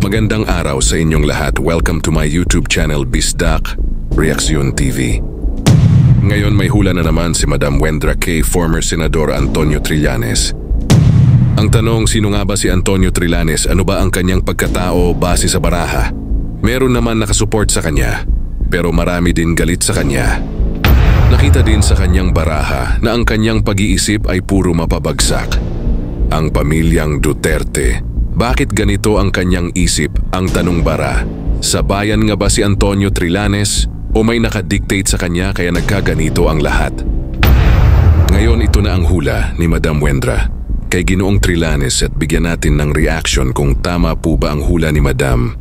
Magandang araw sa inyong lahat. Welcome to my YouTube channel Bisdak Reaksyon TV. Ngayon may hula na naman si Madam Wendra K. former Senador Antonio Trillanes. Ang tanong, sino nga ba si Antonio Trillanes? Ano ba ang kanyang pagkatao base sa baraha? Meron naman nakasupport sa kanya, pero marami din galit sa kanya. Nakita din sa kanyang baraha na ang kanyang pag-iisip ay puro mapabagsak. Ang pamilyang Duterte. Bakit ganito ang kanyang isip? Ang tanong bara, sa bayan nga ba si Antonio Trillanes o may nakadictate sa kanya kaya nagkaganito ang lahat? Ngayon ito na ang hula ni Madam Wendra kay Ginoong Trillanes at bigyan natin ng reaction kung tama po ba ang hula ni Madam.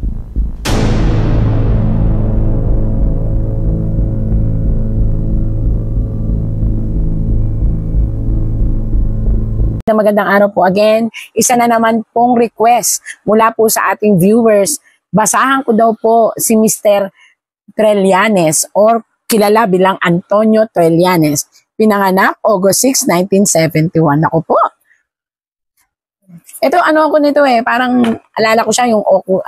Magandang araw po again. Isa na naman pong request mula po sa ating viewers. Basahan ko daw po si Mr. Trillanes or kilala bilang Antonio Trillanes. Pinanganak August 6, 1971. Ako po. Ito ano ako nito parang alala ko siya yung Oku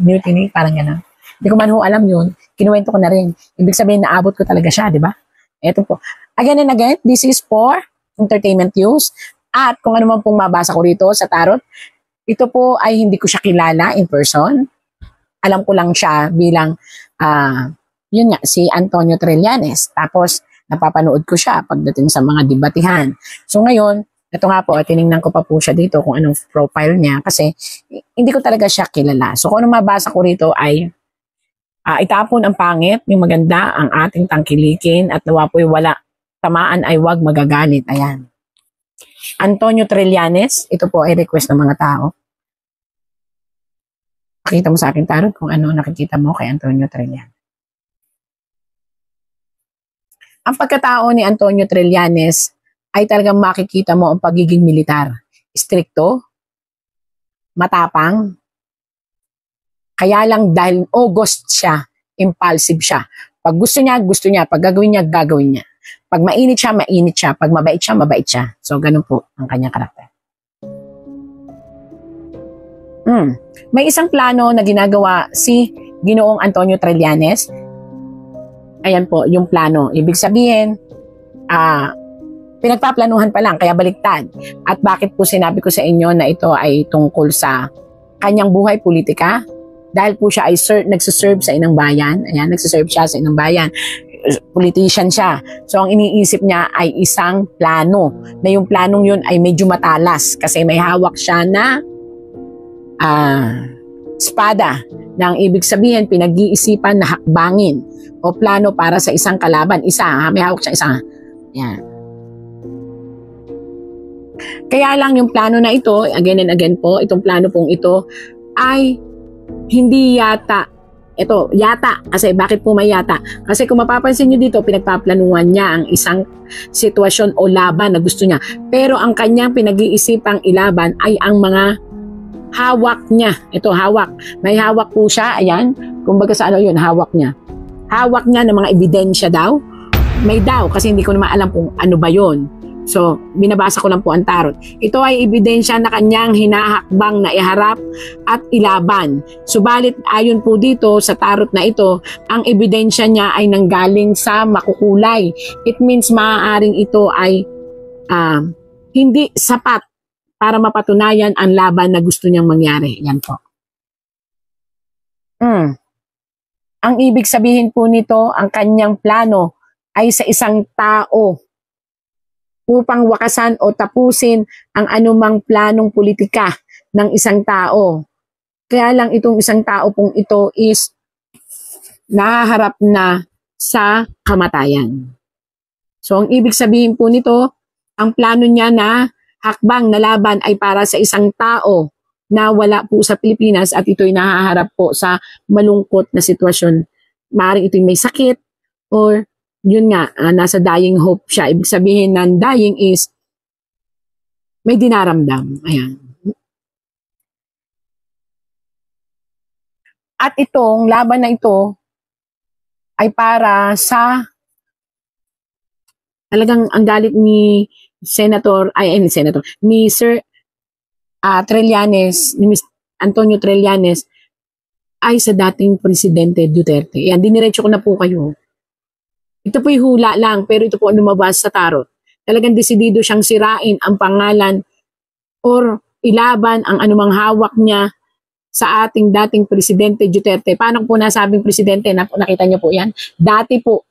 Mutiny, parang gano'n. Hindi ko man ho alam yun. Kinuwento ko na rin. Ibig sabihin naabot ko talaga siya, di ba? Ito po. Again and again, this is for entertainment use. At kung ano man pong mabasa ko rito sa tarot, ito po ay hindi ko siya kilala in person. Alam ko lang siya bilang, yun nga, si Antonio Trillanes. Tapos, napapanood ko siya pagdating sa mga debatihan. So ngayon, ito nga po, tinignan ko pa po siya dito kung anong profile niya kasi hindi ko talaga siya kilala. So kung ano mabasa ko rito ay itapon ang pangit, yung maganda, ang ating tangkilikin at nawa po'y wala. Tamaan ay wag magagalit. Ayan. Antonio Trillanes, ito po ay request ng mga tao. Pakita mo sa akin, tarot, kung ano nakikita mo kay Antonio Trillanes. Ang pagkatao ni Antonio Trillanes ay talagang makikita mo ang pagiging militar. Stricto, matapang, kaya lang dahil August siya, impulsive siya. Pag gusto niya. Pag gagawin niya. Pag mainit siya. Pag mabait siya. So, ganun po ang kanyang karakter. May isang plano na ginagawa si Ginoong Antonio Trillanes. Ayan po, yung plano. Ibig sabihin, pinagpaplanuhan pa lang, kaya baliktad. At bakit po sinabi ko sa inyo na ito ay tungkol sa kanyang buhay politika? Dahil po siya ay nagsiserve sa inang bayan. Ayan, nagsiserve siya sa inang bayan. Politician siya. So, ang iniisip niya ay isang plano. Na yung planong yun ay medyo matalas. Kasi may hawak siya na espada. Na ang ibig sabihin, pinag-iisipan na hakbangin o plano para sa isang kalaban. May hawak siya isa. Ayan. Kaya lang yung plano na ito, again and again po, itong plano pong ito ay hindi yata. Ito, yata. Kasi bakit po may yata? Kasi kung mapapansin nyo dito, pinagpaplanuhan niya ang isang sitwasyon o laban na gusto niya. Pero ang kanyang pinag-iisipang ilaban ay ang mga hawak niya. Ito, hawak. May hawak po siya. Ayan. Kumbaga sa ano yun, hawak niya. Hawak niya ng mga ebidensya daw. May daw, kasi hindi ko naman alam kung ano ba yun. So, binabasa ko lang po ang tarot. Ito ay ebidensya na kanyang hinahakbang na iharap at ilaban. Subalit, ayon po dito sa tarot na ito, ang ebidensya niya ay nanggaling sa makukulay. It means maaaring ito ay hindi sapat para mapatunayan ang laban na gusto niyang mangyari. Yan po. Ang ibig sabihin po nito, ang kanyang plano ay sa isang tao upang wakasan o tapusin ang anumang planong politika ng isang tao. Kaya lang itong isang tao pong ito is nahaharap na sa kamatayan. So ang ibig sabihin po nito, ang plano niya na hakbang na laban ay para sa isang tao na wala po sa Pilipinas at ito'y nahaharap po sa malungkot na sitwasyon. Maaaring ito'y may sakit or yun nga, nasa dying hope siya. Ibig sabihin ng dying is may dinaramdam. Ayan. At itong laban na ito ay para sa talagang ang galit ni Sir Trillanes, Antonio Trillanes ay sa dating Presidente Duterte. Yan, diniretso ko na po kayo. Ito po'y hula lang, pero ito po ang lumabas sa tarot. Talagang desidido siyang sirain ang pangalan or ilaban ang anumang hawak niya sa ating dating Presidente Duterte. Paano po nasabing Presidente? Nakita niyo po yan? Dati po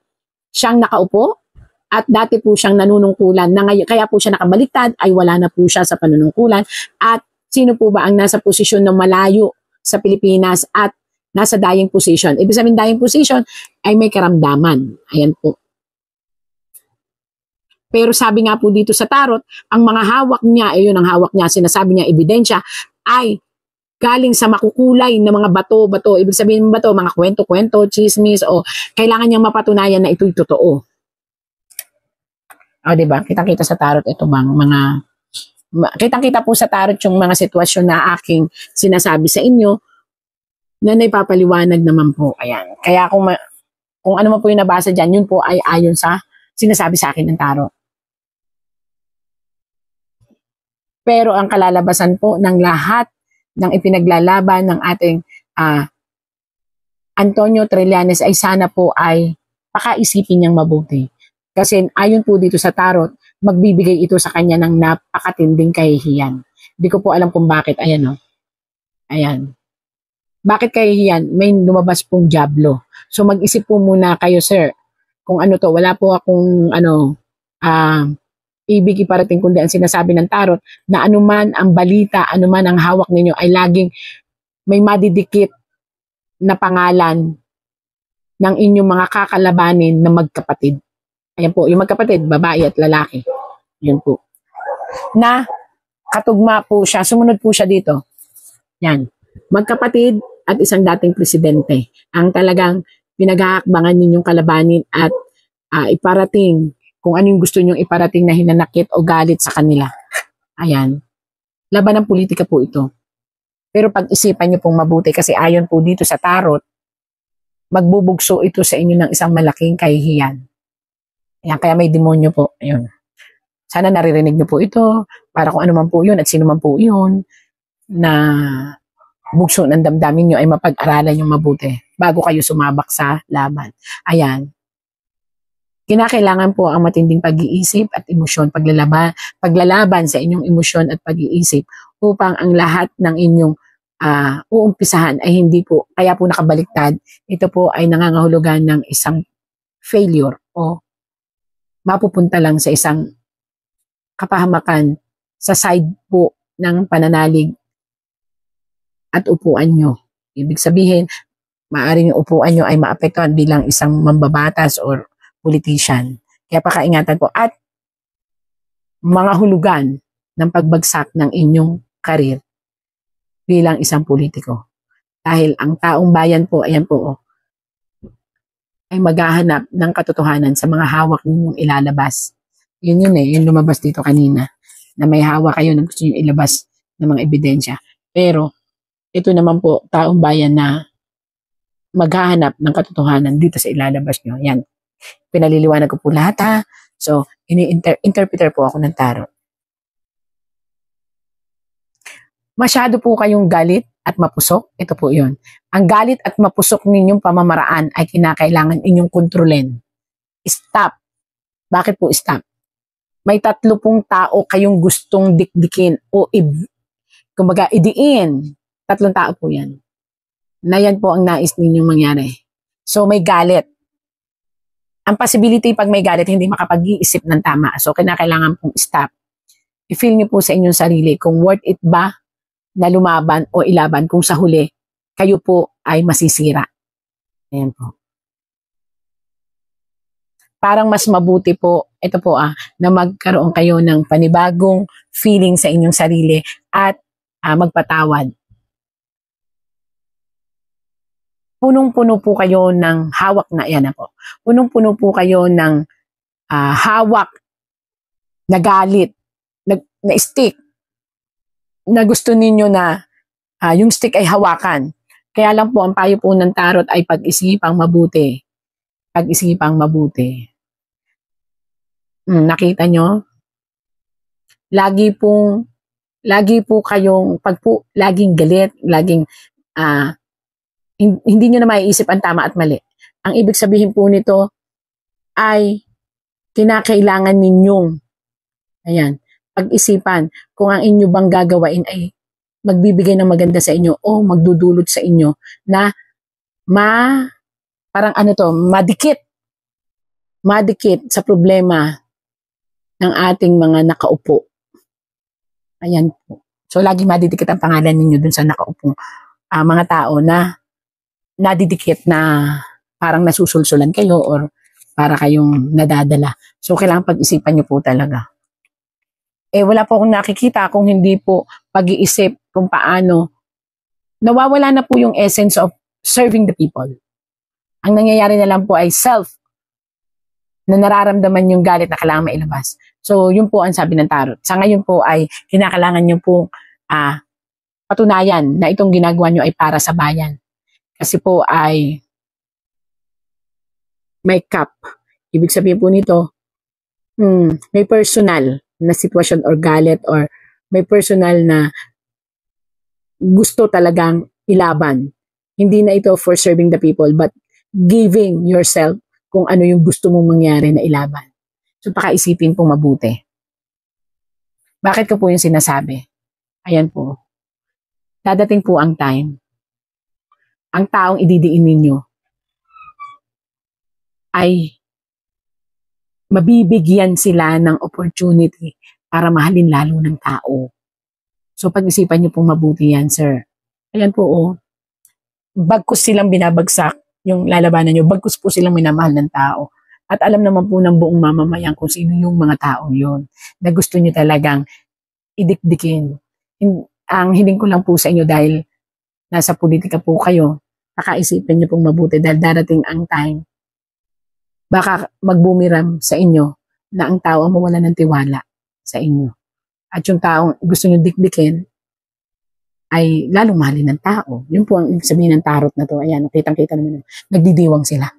siyang nakaupo at dati po siyang nanunungkulan. Kaya po siya nakabaliktad ay wala na po siya sa panunungkulan. At sino po ba ang nasa posisyon na malayo sa Pilipinas at nasa dying position? Ibig sabihin dying position ay may karamdaman. Ayan po. Pero sabi nga po dito sa tarot, ang mga hawak niya, ayun ang hawak niya, sinasabi niya ebidensya, ay galing sa makukulay na mga bato-bato. Ibig sabihin ng bato, mga kwento-kwento, chismis, o kailangan niyang mapatunayan na ito'y totoo. O, diba? Kitang-kita sa tarot ito bang mga... Kitang-kita po sa tarot yung mga sitwasyon na aking sinasabi sa inyo na naipapaliwanag naman po. Ayan. Kaya kung ano man po yung nabasa dyan, yun po ay ayon sa sinasabi sa akin ng tarot. Pero ang kalalabasan po ng lahat ng ipinaglalaban ng ating Antonio Trillanes ay sana po ay pakaisipin niyang mabuti. Kasi ayon po dito sa tarot, magbibigay ito sa kanya ng napakatinding kahihiyan. Hindi ko po alam kung bakit. Ayan o. Ayan. Bakit kahihiyan? May lumabas pong diablo. So mag-isip po muna kayo, sir. Kung ano to, wala po akong ibig iparating kundi ang sinasabi ng tarot na anuman ang balita, anuman ang hawak ninyo ay laging may madidikit na pangalan ng inyong mga kakalabanin na magkapatid. Ayan po, yung magkapatid, babae at lalaki. Yun po. Na katugma po siya, sumunod po siya dito. Yan. Magkapatid at isang dating presidente. Ang talagang pinaghahakbangan ninyong kalabanin at iparating kung ano yung gusto nyong iparating na hinanakit o galit sa kanila. Ayan. Laban ng politika po ito. Pero pag-isipan nyo pong mabuti kasi ayon po dito sa tarot, magbubugso ito sa inyo ng isang malaking kahihiyan. Ayan, kaya may demonyo po. Ayun. Sana naririnig nyo po ito para kung ano man po yun at sino man po yun na bugso ng damdamin nyo ay mapag-aralan yung mabuti bago kayo sumabak sa laban. Ayan. Kinakailangan po ang matinding pag-iisip at emosyon, paglalaban sa inyong emosyon at pag-iisip upang ang lahat ng inyong uumpisahan ay hindi po, kaya po nakabaliktad, ito po ay nangangahulugan ng isang failure o mapupunta lang sa isang kapahamakan sa side po ng pananalig at upuan nyo. Ibig sabihin, maaaring yung upuan nyo ay maapektuhan bilang isang mambabatas or politician. Kaya pakaingatan po. At mga hulugan ng pagbagsak ng inyong karir bilang isang politiko. Dahil ang taong bayan po, ayan po, ay maghahanap ng katotohanan sa mga hawak ninyong ilalabas. Yun yung lumabas dito kanina. Na may hawak kayo na gusto nyo ilabas ng mga ebidensya. Pero, ito naman po, taong bayan na maghahanap ng katotohanan dito sa ilalabas nyo. Yan. Pinaliliwanag ko po lahat ha. So, interpreter po ako ng tarot. Masyado po kayong galit at mapusok. Ito po yun. Ang galit at mapusok ninyong pamamaraan ay kinakailangan inyong kontrolin. Stop. Bakit po stop? May 3 pong tao kayong gustong dikdikin o kumbaga idiin. 3 tao po yan. Na yan po ang nais ninyong mangyari. So, may galit. Ang possibility pag may galit, hindi makapag-iisip ng tama. So, kinakailangan pong stop. I-feel niyo po sa inyong sarili kung worth it ba na lumaban o ilaban kung sa huli, kayo po ay masisira. Ayan po. Parang mas mabuti po, ito po na magkaroon kayo ng panibagong feeling sa inyong sarili at magpatawad. Punong-puno po kayo ng hawak na, yan na po. Punong-puno po kayo ng hawak na galit, na stick, na gusto ninyo na yung stick ay hawakan. Kaya lang po, ang payo po ng tarot ay pag-isipang mabuti. Pag-isipang mabuti. Nakita nyo? Lagi pong lagi po kayong, pag po laging galit, laging, hindi nyo na maiisip ang tama at mali. Ang ibig sabihin po nito ay kinakailangan ninyong, ayan, pag-isipan kung ang inyo bang gagawain ay magbibigay ng maganda sa inyo o magdudulot sa inyo na parang madikit sa problema ng ating mga nakaupo. Ayan po. So, lagi madidikit ang pangalan ninyo dun sa nakaupong mga tao na nadidikit na parang nasusulsulan kayo or para kayong nadadala. So, kailangan pag-isipan nyo po talaga. Wala po akong nakikita kung hindi po pag-iisip kung paano nawawala na po yung essence of serving the people. Ang nangyayari na lang po ay self na nararamdaman yung galit na kailangan mailabas. So, yun po ang sabi ng tarot. Sa ngayon po ay kinakailangan nyo po patunayan na itong ginagawa nyo ay para sa bayan. Kasi po ay may cap. Ibig sabihin po nito, may personal na sitwasyon or galit or may personal na gusto talagang ilaban. Hindi na ito for serving the people but giving yourself kung ano yung gusto mong mangyari na ilaban. So, pakaisipin pong mabuti. Bakit ko po yung sinasabi? Ayan po. Dadating po ang time. Ang taong ididiin ninyo ay mabibigyan sila ng opportunity para mahalin lalo ng tao. So, pag-isipan nyo pong mabuti yan, sir. Ayan po, bagkus silang binabagsak yung lalabanan nyo, bagkus po silang minamahal ng tao. At alam naman po ng buong mamamayan kung sino yung mga taong yun na gusto nyo talagang idikdikin. Ang hiling ko lang po sa inyo dahil nasa politika po kayo, pakaisipin nyo pong mabuti dahil darating ang time baka magbumiram sa inyo na ang tao ang mawala ng tiwala sa inyo. At yung taong gusto nyo dikdikin ay lalong mahalin ng tao. Yun po ang ibig sabihin ng tarot na to. Ayan, kitang-kita naman. Nagdidiwang sila.